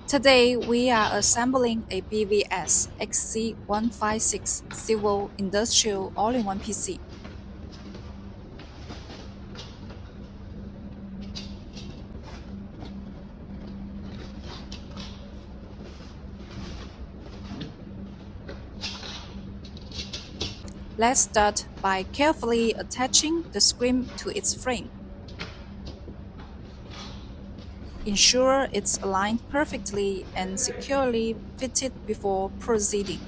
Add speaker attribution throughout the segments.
Speaker 1: Today we are assembling a BVS XC156 civil industrial all-in-one PC. Let's start by carefully attaching the screen to its frame. Ensure it's aligned perfectly and securely fitted before proceeding.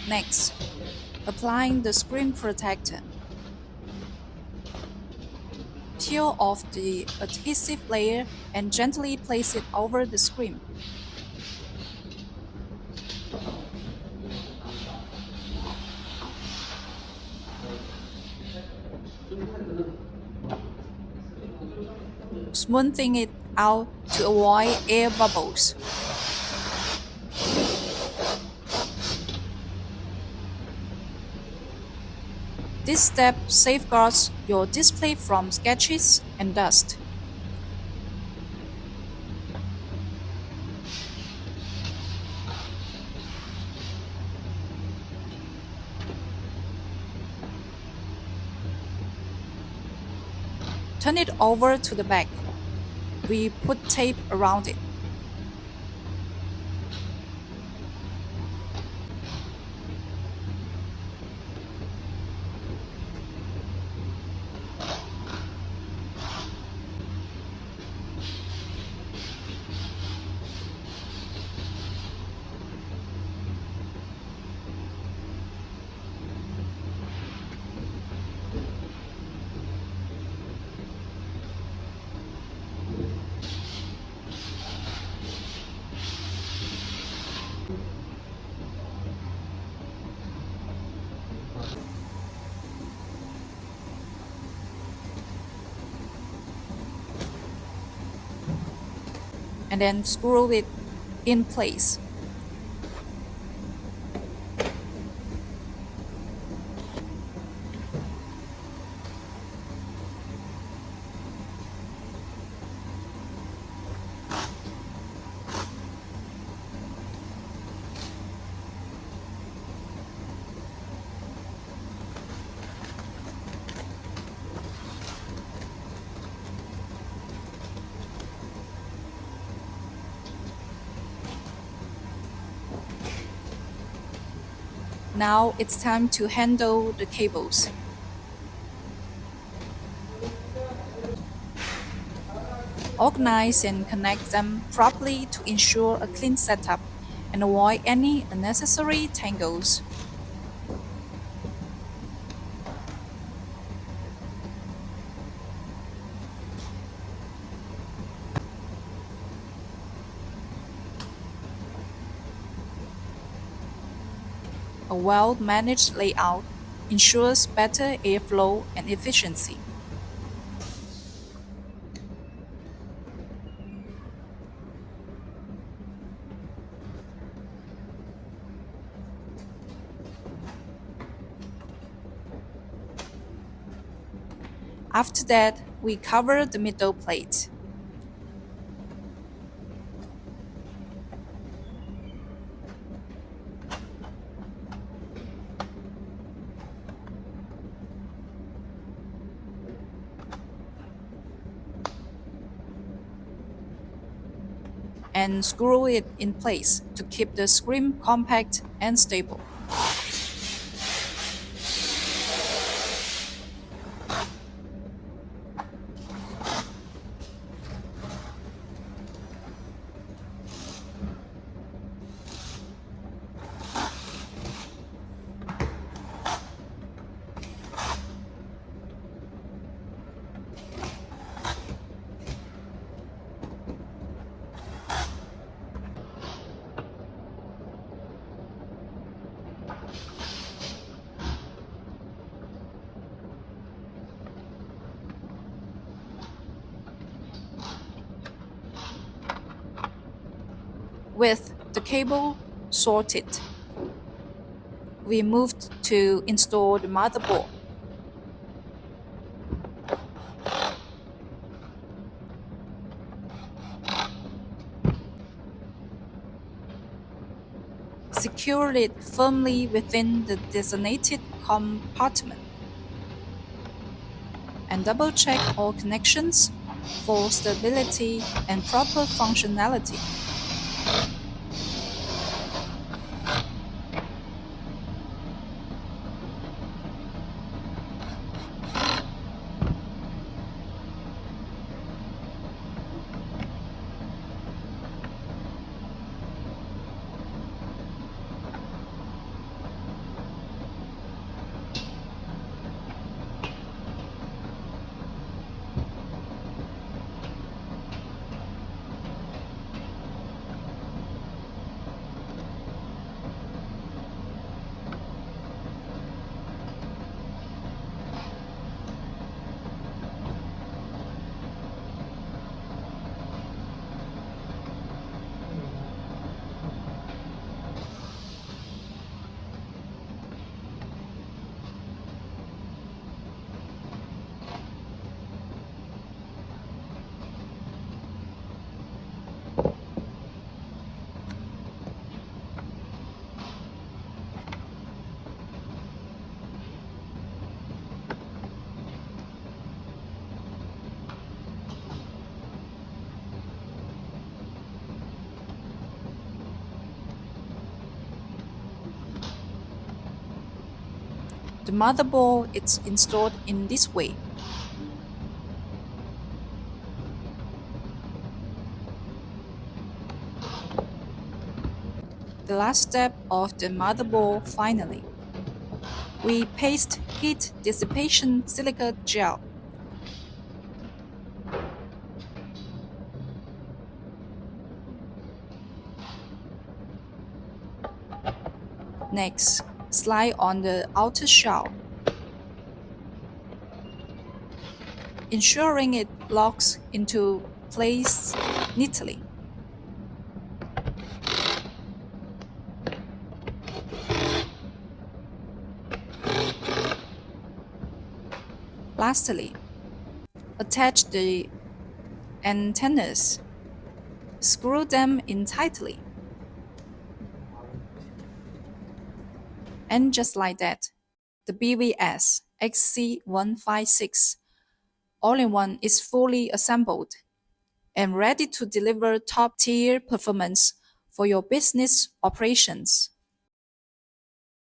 Speaker 1: Next, applying the screen protector. Peel off the adhesive layer and gently place it over the screen. Smoothing it out to avoid air bubbles. This step safeguards your display from scratches and dust. Turn it over to the back. We put tape around it. And then screw it in place. Now it's time to handle the cables. Organize and connect them properly to ensure a clean setup and avoid any unnecessary tangles. A well-managed layout ensures better airflow and efficiency. After that, we cover the middle plate. And screw it in place to keep the screen compact and stable. With the cable sorted, we moved to install the motherboard. Secure it firmly within the designated compartment, and double-check all connections for stability and proper functionality. The motherboard is installed in this way. The last step of the motherboard finally. We paste heat dissipation silica gel. Next, slide on the outer shell, ensuring it locks into place neatly. Lastly, attach the antennas. Screw them in tightly. And just like that, the BVS XC156 all-in-one is fully assembled and ready to deliver top-tier performance for your business operations.